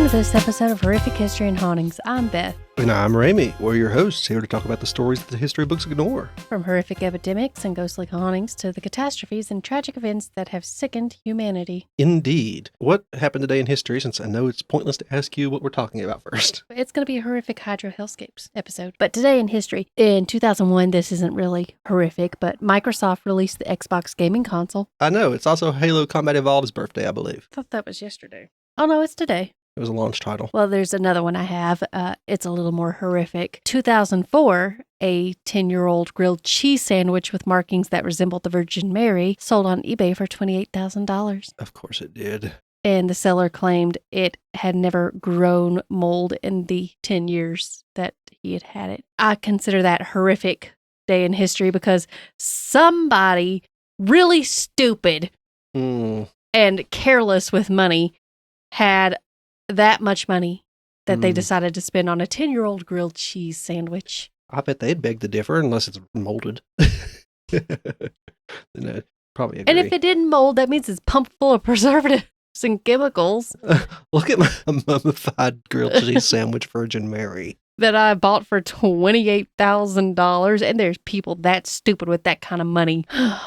Welcome to this episode of Horrific History and Hauntings. I'm Beth. And I'm Ramey. We're your hosts, here to talk about the stories that the history books ignore. From horrific epidemics and ghostly hauntings to the catastrophes and tragic events that have sickened humanity. Indeed. What happened today in history, since I know it's pointless to ask you what we're talking about first? It's going to be a horrific Hydro Hellscapes episode. But today in history, in 2001, this isn't really horrific, but Microsoft released the Xbox gaming console. I know, it's also Halo Combat Evolved's birthday, I believe. I thought that was yesterday. Oh no, it's today. It was a launch title. Well, there's another one I have. It's a little more horrific. 2004, a 10-year-old grilled cheese sandwich with markings that resembled the Virgin Mary sold on eBay for $28,000. Of course it did. And the seller claimed it had never grown mold in the 10 years that he had had it. I consider that horrific day in history because somebody really stupid and careless with money had that much money that they decided to spend on a 10-year-old grilled cheese sandwich. I bet they'd beg to differ unless it's molded. No, probably agree. And if it didn't mold, that means it's pumped full of preservatives and chemicals. Look at my mummified grilled cheese sandwich, Virgin Mary. That I bought for $28,000. And there's people that stupid with that kind of money.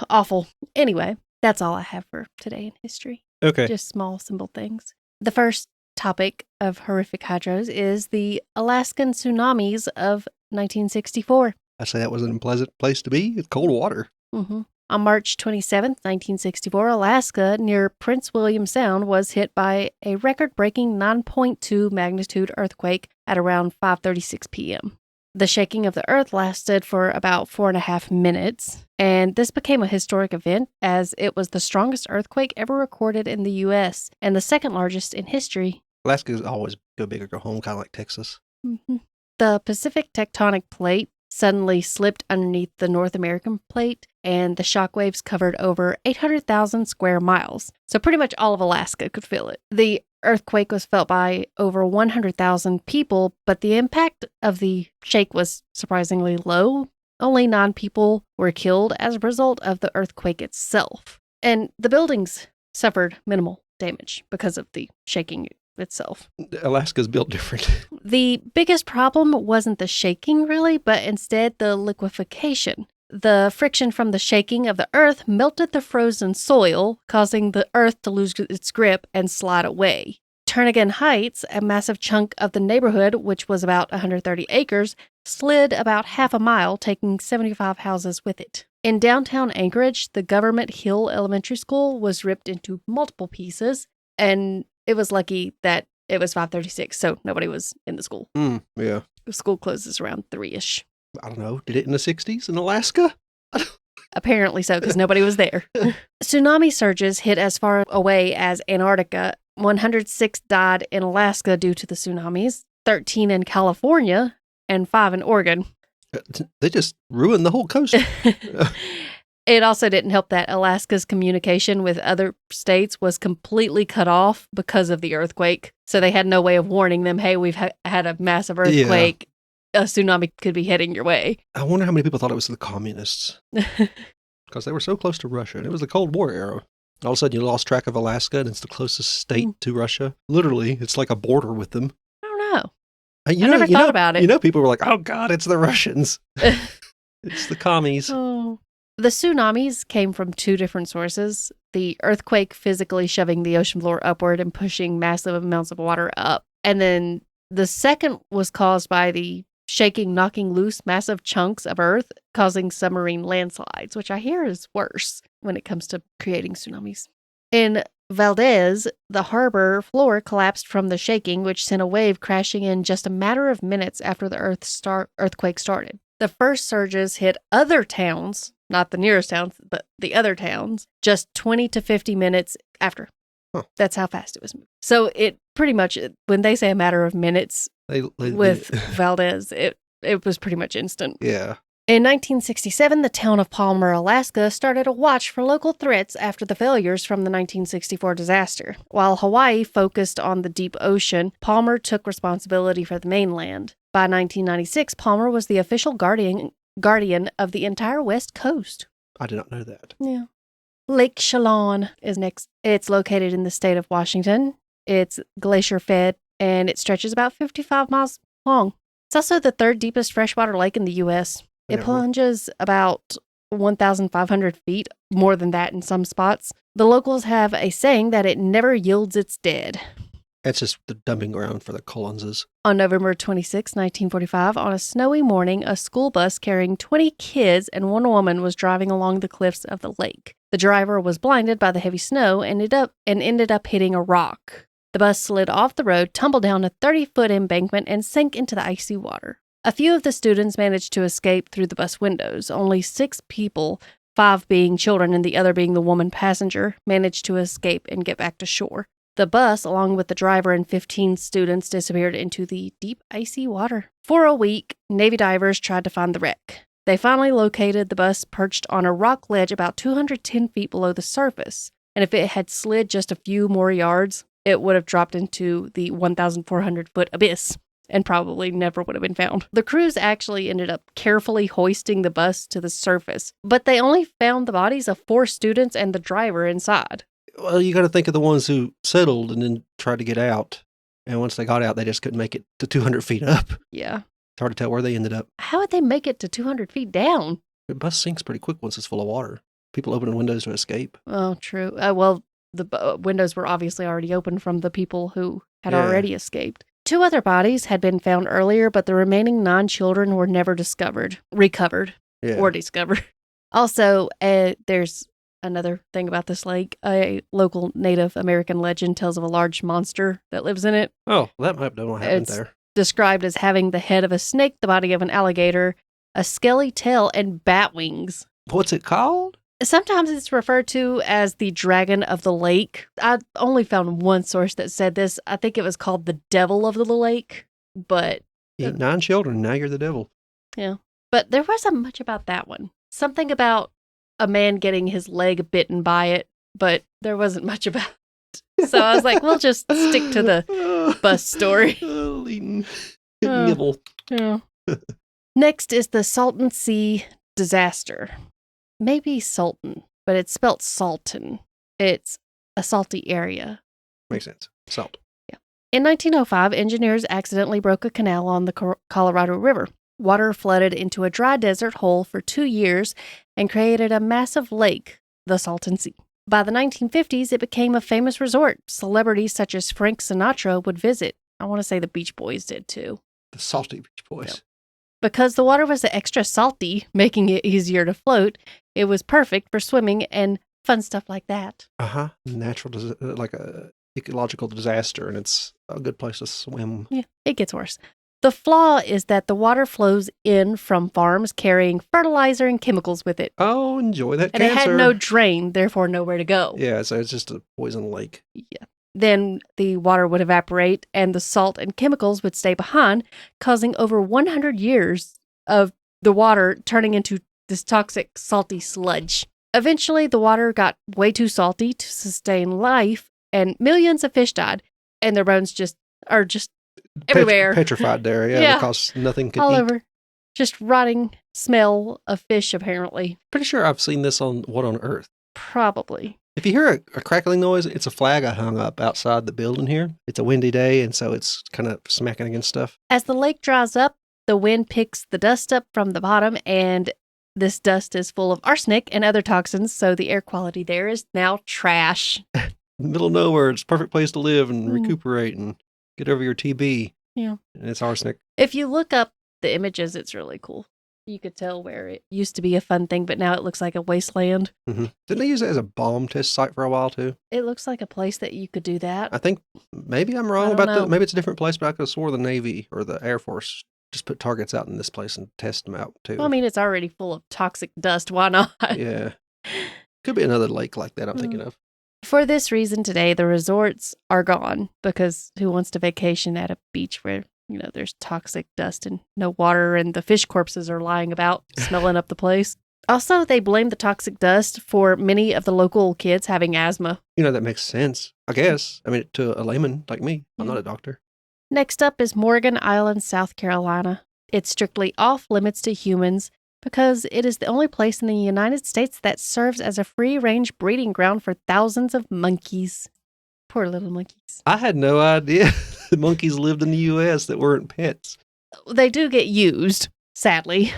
Awful. Anyway, that's all I have for today in history. Okay. Just small, simple things. The first topic of horrific hydros is the Alaskan tsunamis of 1964. I say that was an unpleasant place to be. It's cold water. Mm-hmm. On March 27th, 1964, Alaska, near Prince William Sound, was hit by a record-breaking 9.2 magnitude earthquake at around 5:36 p.m. The shaking of the earth lasted for about 4.5 minutes, and this became a historic event as it was the strongest earthquake ever recorded in the U.S. and the second largest in history. Alaska's always go big or go home, kind of like Texas. Mm-hmm. The Pacific tectonic plate suddenly slipped underneath the North American plate, and the shockwaves covered over 800,000 square miles. So pretty much all of Alaska could feel it. The earthquake was felt by over 100,000 people, but the impact of the shake was surprisingly low. Only 9 people were killed as a result of the earthquake itself. And the buildings suffered minimal damage because of the shaking itself. Alaska's built different. The biggest problem wasn't the shaking, really, but instead the liquefaction. The friction from the shaking of the earth melted the frozen soil, causing the earth to lose its grip and slide away. Turnagain Heights, a massive chunk of the neighborhood, which was about 130 acres, slid about half a mile, taking 75 houses with it. In downtown Anchorage, the Government Hill Elementary School was ripped into multiple pieces, and it was lucky that it was 5:36, so nobody was in the school. Yeah. The school closes around 3-ish. I don't know. Did it in the 60s in Alaska? Apparently so, because nobody was there. Tsunami surges hit as far away as Antarctica. 106 died in Alaska due to the tsunamis, 13 in California, and 5 in Oregon. They just ruined the whole coast. It also didn't help that Alaska's communication with other states was completely cut off because of the earthquake. So they had no way of warning them, hey, we've had a massive earthquake. Yeah. A tsunami could be heading your way. I wonder how many people thought it was the communists. Because they were so close to Russia. And it was the Cold War era. All of a sudden you lost track of Alaska and it's the closest state to Russia. Literally, it's like a border with them. I don't know. I never thought about it. You know, people were like, oh God, it's the Russians. It's the commies. Oh. The tsunamis came from 2 different sources. The earthquake physically shoving the ocean floor upward and pushing massive amounts of water up. And then the second was caused by the shaking, knocking loose massive chunks of earth, causing submarine landslides, which I hear is worse when it comes to creating tsunamis. In Valdez, the harbor floor collapsed from the shaking, which sent a wave crashing in just a matter of minutes after the earthquake started. The first surges hit other towns, not the nearest towns, but the other towns, just 20 to 50 minutes after. Huh. That's how fast it was moving. So it pretty much, when they say a matter of minutes with Valdez, it was pretty much instant. Yeah. In 1967, the town of Palmer, Alaska, started a watch for local threats after the failures from the 1964 disaster. While Hawaii focused on the deep ocean, Palmer took responsibility for the mainland. By 1996, Palmer was the official guardian of the entire West Coast. I did not know that. Yeah. Lake Chelan is next. It's located in the state of Washington. It's glacier-fed and it stretches about 55 miles long. It's also the third deepest freshwater lake in the U.S. It plunges about 1,500 feet, more than that in some spots. The locals have a saying that it never yields its dead. That's just the dumping ground for the Collinses. On November 26, 1945, on a snowy morning, a school bus carrying 20 kids and one woman was driving along the cliffs of the lake. The driver was blinded by the heavy snow and ended up hitting a rock. The bus slid off the road, tumbled down a 30-foot embankment, and sank into the icy water. A few of the students managed to escape through the bus windows. Only 6 people, 5 being children and the other being the woman passenger, managed to escape and get back to shore. The bus, along with the driver and 15 students, disappeared into the deep, icy water. For a week, Navy divers tried to find the wreck. They finally located the bus perched on a rock ledge about 210 feet below the surface, and if it had slid just a few more yards, it would have dropped into the 1,400-foot abyss and probably never would have been found. The crews actually ended up carefully hoisting the bus to the surface, but they only found the bodies of 4 students and the driver inside. Well, you got to think of the ones who settled and then tried to get out. And once they got out, they just couldn't make it to 200 feet up. Yeah. It's hard to tell where they ended up. How would they make it to 200 feet down? The bus sinks pretty quick once it's full of water. People opening windows to escape. Oh, true. Well, the windows were obviously already open from the people who had already escaped. 2 other bodies had been found earlier, but the remaining 9 children were never recovered, or discovered. Also, there's another thing about this lake. A local Native American legend tells of a large monster that lives in it. Oh, that might know what happened there. Described as having the head of a snake, the body of an alligator, a scaly tail, and bat wings. What's it called? Sometimes it's referred to as the dragon of the lake. I only found one source that said this. I think it was called the devil of the lake, but... You eat 9 children, now you're the devil. Yeah, but there wasn't much about that one. Something about a man getting his leg bitten by it, but there wasn't much about it. So I was like, we'll just stick to the bus story. Nibble. Yeah. Next is the Salton Sea disaster. Maybe Sultan, but it's spelt Salton. It's a salty area. Makes sense. Salt. Yeah. In 1905, engineers accidentally broke a canal on the Colorado River. Water flooded into a dry desert hole for 2 years and created a massive lake, the Salton Sea. By the 1950s, it became a famous resort. Celebrities such as Frank Sinatra would visit. I want to say the Beach Boys did too. The salty Beach Boys. Yep. Because the water was extra salty, making it easier to float, it was perfect for swimming and fun stuff like that. Natural, like a ecological disaster, and it's a good place to swim. Yeah, it gets worse. The flaw is that the water flows in from farms carrying fertilizer and chemicals with it. Oh, enjoy that and cancer. It had no drain, therefore nowhere to go. Yeah, so it's just a poison lake. Yeah. Then the water would evaporate and the salt and chemicals would stay behind, causing over 100 years of the water turning into this toxic, salty sludge. Eventually, the water got way too salty to sustain life, and millions of fish died, and their bones are everywhere. Petrified there, yeah, because nothing could all eat. Over. Just rotting smell of fish, apparently. Pretty sure I've seen this on What on Earth. Probably. If you hear a crackling noise, it's a flag I hung up outside the building here. It's a windy day, and so it's kind of smacking against stuff. As the lake dries up, the wind picks the dust up from the bottom, and this dust is full of arsenic and other toxins, so the air quality there is now trash. In the middle of nowhere, it's a perfect place to live and recuperate and get over your TB. Yeah. And it's arsenic. If you look up the images, it's really cool. You could tell where it used to be a fun thing, but now it looks like a wasteland. Mm-hmm. Didn't they use it as a bomb test site for a while, too? It looks like a place that you could do that. I think maybe I'm wrong about that. Maybe it's a different place, but I could have swore the Navy or the Air Force just put targets out in this place and test them out, too. Well, I mean, it's already full of toxic dust. Why not? Yeah. Could be another lake like that I'm thinking of. For this reason today, the resorts are gone because who wants to vacation at a beach where, there's toxic dust and no water and the fish corpses are lying about, smelling up the place. Also, they blame the toxic dust for many of the local kids having asthma. That makes sense, I guess. I mean, to a layman like me. I'm not a doctor. Next up is Morgan Island, South Carolina. It's strictly off limits to humans because it is the only place in the United States that serves as a free-range breeding ground for thousands of monkeys. Poor little monkeys. I had no idea. monkeys lived in the U.S. that weren't pets. They do get used, sadly.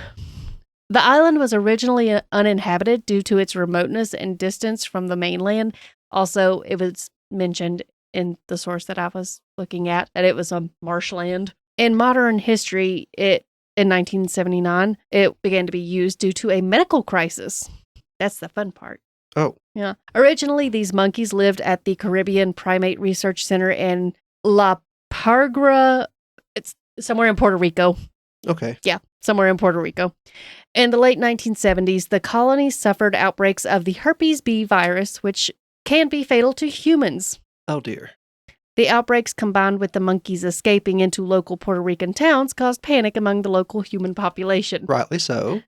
The island was originally uninhabited due to its remoteness and distance from the mainland. Also, it was mentioned in the source that I was looking at, that it was a marshland. In modern history, in 1979, it began to be used due to a medical crisis. That's the fun part. Oh. Yeah. Originally, these monkeys lived at the Caribbean Primate Research Center in La Pargra. It's somewhere in Puerto Rico. Okay. Yeah, somewhere in Puerto Rico. In the late 1970s, the colony suffered outbreaks of the herpes B virus, which can be fatal to humans. Oh, dear. The outbreaks, combined with the monkeys escaping into local Puerto Rican towns, caused panic among the local human population. Rightly so.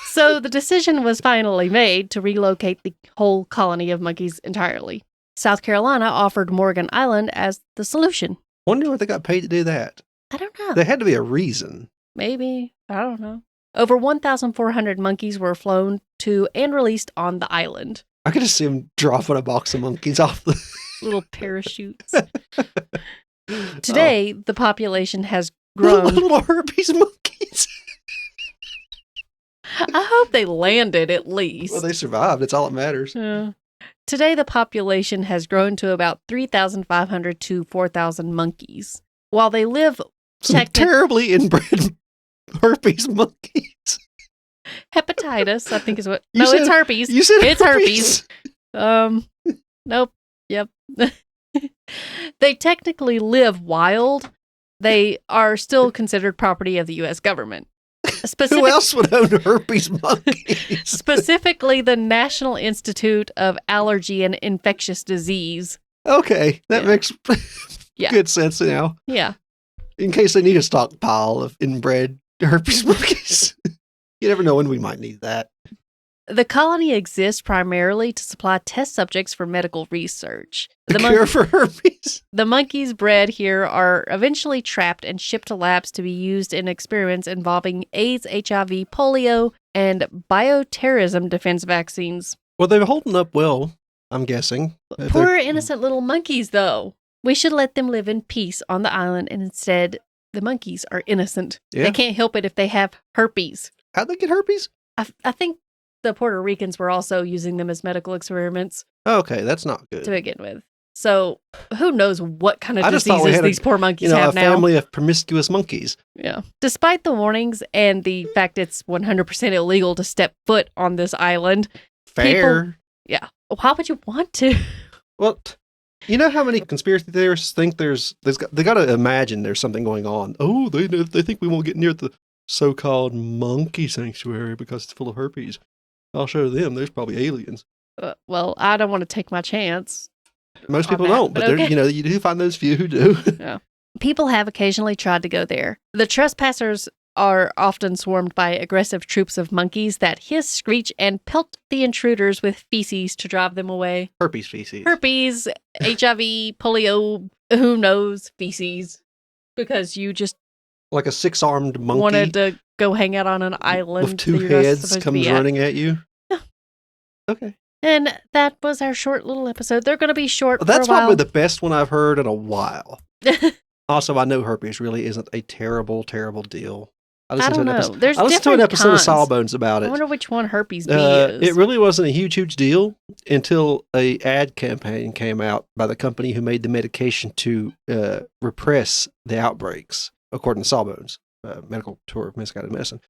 So the decision was finally made to relocate the whole colony of monkeys entirely. South Carolina offered Morgan Island as the solution. Wonder what they got paid to do that. I don't know. There had to be a reason. Maybe. I don't know. Over 1,400 monkeys were flown to and released on the island. I could just see them dropping a box of monkeys off the... Little parachutes. Today, the population has grown. Little herpes monkeys. I hope they landed at least. Well, they survived. It's all that matters. Yeah. Today, the population has grown to about 3,500 to 4,000 monkeys. While they live Some terribly inbred herpes monkeys. Hepatitis, I think is what. You No, said- it's herpes. You said It's herpes. Nope. Yep. They technically live wild. They are still considered property of the U.S. government. Who else would own herpes monkeys? Specifically, the National Institute of Allergy and Infectious Disease. Okay, that Yeah. makes Yeah. good sense now. Yeah. In case they need a stockpile of inbred herpes monkeys. You never know when we might need that. The colony exists primarily to supply test subjects for medical research. The cure for herpes? The monkeys bred here are eventually trapped and shipped to labs to be used in experiments involving AIDS, HIV, polio, and bioterrorism defense vaccines. Well, they're holding up well, I'm guessing. Poor innocent little monkeys, though. We should let them live in peace on the island, and instead, the monkeys are innocent. Yeah. They can't help it if they have herpes. How'd they get herpes? I think the Puerto Ricans were also using them as medical experiments Okay, that's not good. to begin with. So who knows what kind of I just thought we diseases had these poor monkeys a have now. family of promiscuous monkeys. Yeah. Despite the warnings and the fact it's 100% illegal to step foot on this island. Fair. Yeah. Why would you want to? Well, you know how many conspiracy theorists think they got to imagine there's something going on. Oh, they think we won't get near the so-called monkey sanctuary because it's full of herpes. I'll show them. There's probably aliens. Well, I don't want to take my chance. Most on people that, don't, but okay. you do find those few who do. Yeah. People have occasionally tried to go there. The trespassers are often swarmed by aggressive troops of monkeys that hiss, screech, and pelt the intruders with feces to drive them away. Herpes feces. Herpes, HIV, polio, who knows, feces. Because you just Like a 6-armed monkey wanted to go hang out on an island with 2 that you're not heads supposed to comes be at. running at you. Yeah. Okay. And that was our short little episode. They're going to be short Well, that's for a while. probably the best one I've heard in a while. Also, I know herpes really isn't a terrible, terrible deal. I don't know. There's I listened to an different episode kinds. of Sawbones about I it. wonder which one herpes B is. It really wasn't a huge deal until a ad campaign came out by the company who made the medication to repress the outbreaks, according to Sawbones, medical tour of misguided medicine.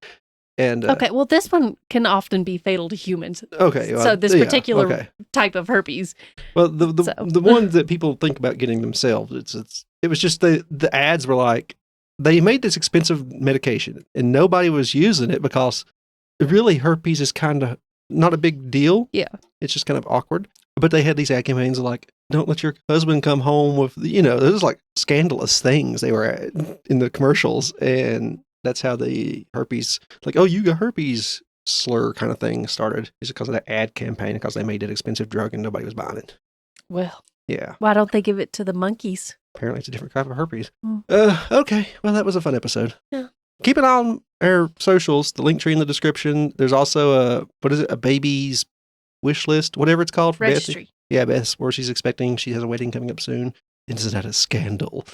And Okay, well, this one can often be fatal to humans. okay, well, So this yeah, particular okay. type of herpes. Well, the So. ones that people think about getting themselves, it was just the ads were like, they made this expensive medication and nobody was using it because really herpes is kind of not a big deal. Yeah. It's just kind of awkward. But they had these ad campaigns like, don't let your husband come home with, it was like scandalous things they were in the commercials. And that's how the herpes, like, oh, you got herpes slur kind of thing started. Is because of that ad campaign because they made it expensive drug and nobody was buying it. Well, Yeah. why don't they give it to the monkeys? Apparently it's a different type of herpes. Mm. Okay. Well, that was a fun episode. Yeah. Keep an eye on our socials, the link tree in the description. There's also a baby's wish list, whatever it's called. For Beth. Registry. Yeah, Beth, where she's expecting. She has a wedding coming up soon. Isn't that a scandal?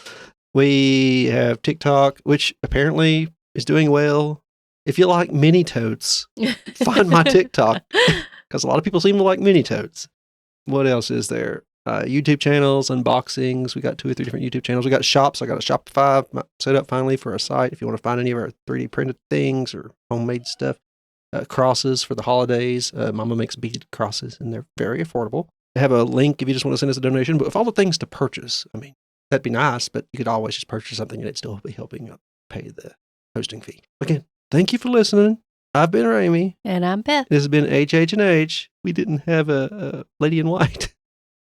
We have TikTok, which apparently is doing well. If you like mini totes, find my TikTok, because a lot of people seem to like mini totes. What else is there? YouTube channels, unboxings. We got 2 or 3 different YouTube channels. We got shops. I got a Shopify set up finally for a site if you want to find any of our 3D printed things or homemade stuff. Crosses for the holidays. Mama makes beaded crosses, and they're very affordable. I have a link if you just want to send us a donation, but with all the things to purchase, I mean, that'd be nice, but you could always just purchase something and it'd still be helping pay the hosting fee. Again, thank you for listening. I've been Ramey. And I'm Beth. This has been HH&H. We didn't have a Lady in White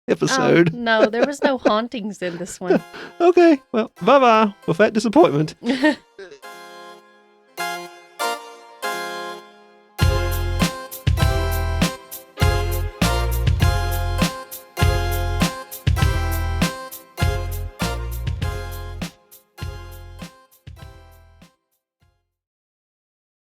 episode. No, there was no hauntings in this one. Okay, well, bye-bye with that disappointment.